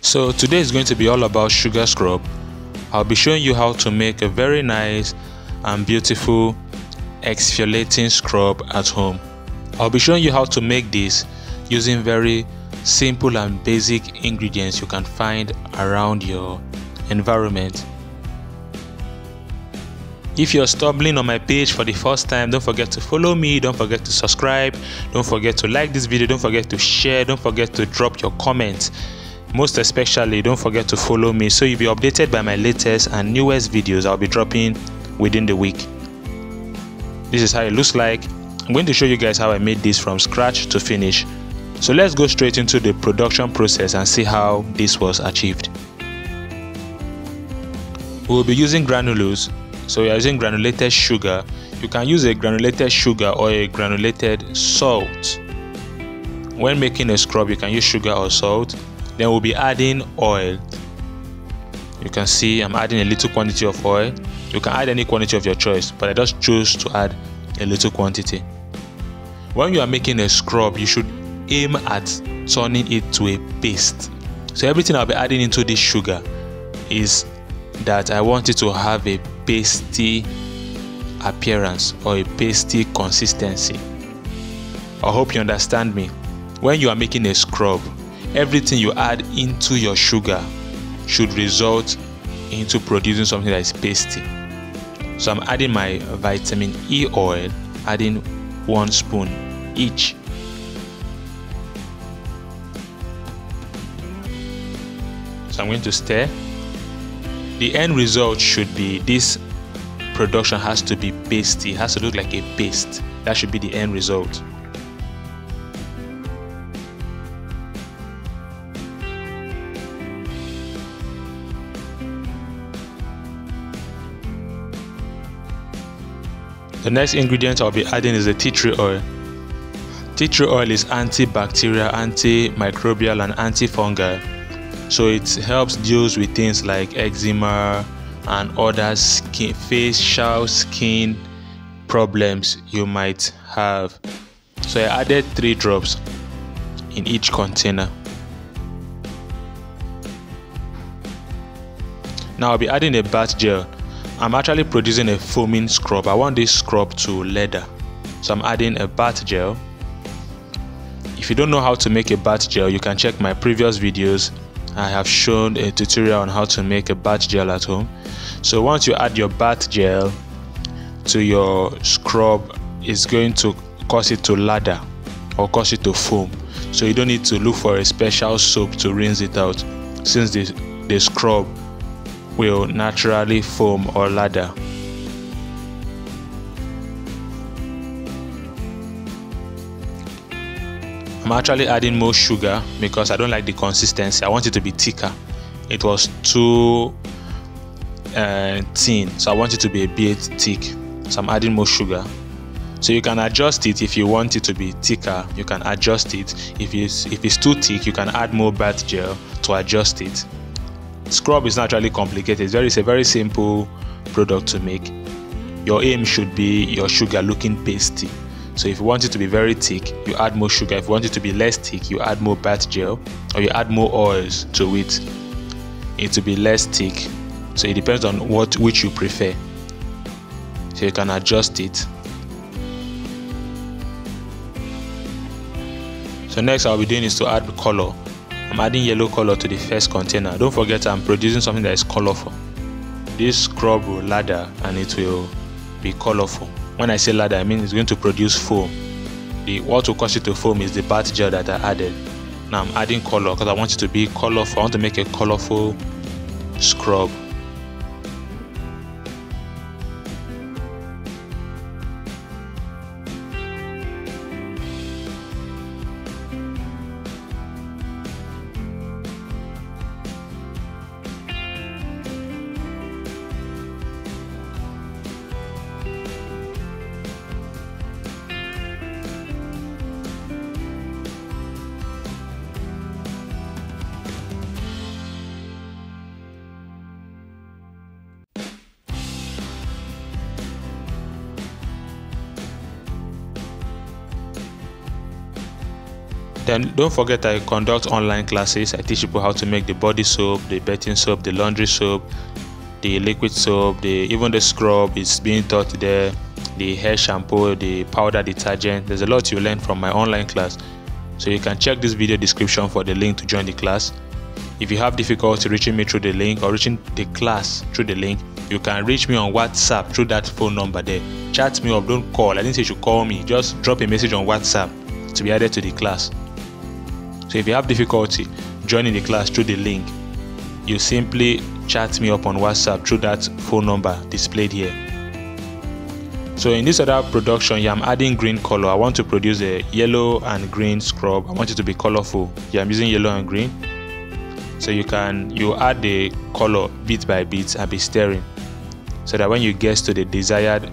So today is going to be all about sugar scrub. I'll be showing you how to make a very nice and beautiful exfoliating scrub at home. I'll be showing you how to make this using very simple and basic ingredients you can find around your environment. If you're stumbling on my page for the first time, don't forget to follow me, don't forget to subscribe, don't forget to like this video, don't forget to share, don't forget to drop your comments. Most especially, don't forget to follow me so you'll be updated by my latest and newest videos I'll be dropping within the week. This is how it looks like. I'm going to show you guys how I made this from scratch to finish. So let's go straight into the production process and see how this was achieved. We'll be using granulose. So we are using granulated sugar. You can use a granulated sugar or a granulated salt. When making a scrub, you can use sugar or salt. Then we'll be adding oil. You can see I'm adding a little quantity of oil. You can add any quantity of your choice, but I just choose to add a little quantity. When you are making a scrub, you should aim at turning it to a paste. So everything I'll be adding into this sugar is that I want it to have a pasty appearance or a pasty consistency. I hope you understand me. When you are making a scrub, everything you add into your sugar should result into producing something that is pasty. So I'm adding my vitamin E oil, adding 1 spoon each. So I'm going to stir. The end result should be this production has to be pasty. It has to look like a paste. That should be the end result. The next ingredient I'll be adding is the tea tree oil. Tea tree oil is antibacterial, antimicrobial and antifungal. So it helps deal with things like eczema and other facial skin problems you might have. So I added 3 drops in each container. Now I'll be adding a bath gel. I'm actually producing a foaming scrub. I want this scrub to leather. So I'm adding a bath gel. If you don't know how to make a bath gel, you can check my previous videos. I have shown a tutorial on how to make a bath gel at home. So once you add your bath gel to your scrub, it's going to cause it to lather or cause it to foam. So you don't need to look for a special soap to rinse it out, since the scrub will naturally foam or lather. I'm actually adding more sugar because I don't like the consistency. I want it to be thicker. It was too thin, so I want it to be a bit thick. So I'm adding more sugar. So you can adjust it. If you want it to be thicker, you can adjust it. If it's too thick, you can add more bath gel to adjust it. Scrub is not really complicated. It's a very simple product to make. Your aim should be your sugar looking pasty. So if you want it to be very thick, you add more sugar. If you want it to be less thick, you add more bath gel or you add more oils to it. It to be less thick. So it depends on which you prefer. So you can adjust it. So next I'll be doing is to add color. I'm adding yellow color to the first container. Don't forget I'm producing something that is colorful. This scrub will lather and it will be colorful. When I say lather, I mean it's going to produce foam. What will cause it to foam is the bath gel that I added. Now I'm adding color because I want it to be colorful. I want to make a colorful scrub. Then don't forget I conduct online classes. I teach people how to make the body soap, the bathing soap, the laundry soap, the liquid soap, even the scrub is being taught there, the hair shampoo, the powder detergent. There's a lot you learn from my online class. So you can check this video description for the link to join the class. If you have difficulty reaching me through the link or reaching the class through the link, you can reach me on WhatsApp through that phone number there. Chat me up, don't call. I didn't say you should call me. Just drop a message on WhatsApp to be added to the class. So if you have difficulty joining the class through the link, you simply chat me up on WhatsApp through that phone number displayed here. So in this other production here, I'm adding green color. I want to produce a yellow and green scrub. I want it to be colorful. Yeah, I'm using yellow and green. So you add the color bit by bit and be stirring, so that when you get to the desired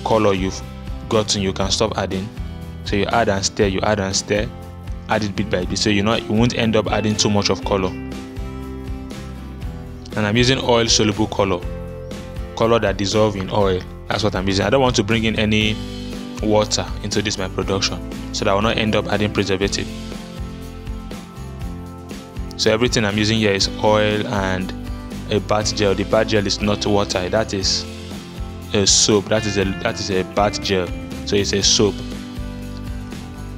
color you've gotten, you can stop adding. So you add and stir, add it bit by bit, so you won't end up adding too much of color. And I'm using oil soluble color that dissolves in oil. That's what I'm using. I don't want to bring in any water into my production, so that I will not end up adding preservative. So everything I'm using here is oil and a bath gel. The bath gel is not water, that is a soap. That is a bath gel, so it's a soap.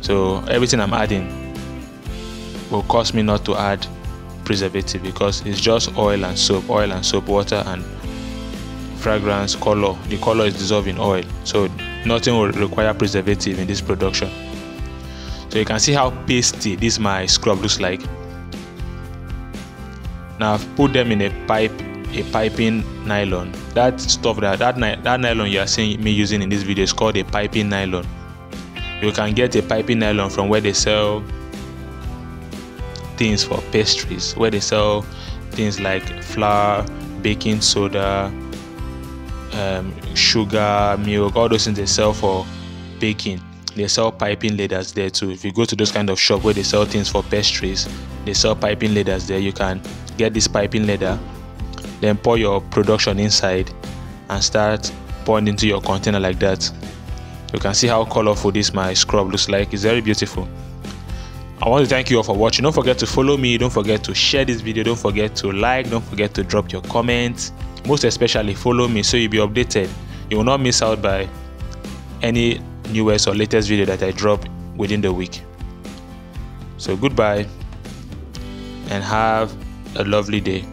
So everything I'm adding will cause me not to add preservative, because it's just oil and soap, water and fragrance, color. The color is dissolved in oil, so nothing will require preservative in this production. So you can see how pasty this my scrub looks like. Now I've put them in a piping nylon. That stuff, that nylon you are seeing me using in this video is called a piping nylon. You can get a piping nylon from where they sell things for pastries, where they sell things like flour, baking soda, sugar, milk, all those things they sell for baking. They sell piping leathers there too. If you go to those kind of shop where they sell things for pastries, they sell piping leathers there. You can get this piping leather, then pour your production inside and start pouring into your container like that. You can see how colorful this my scrub looks like. It's very beautiful. I want to thank you all for watching. Don't forget to follow me, don't forget to share this video, don't forget to like, don't forget to drop your comments. Most especially follow me, so you'll be updated. You will not miss out by any newest or latest video that I drop within the week. So goodbye and have a lovely day.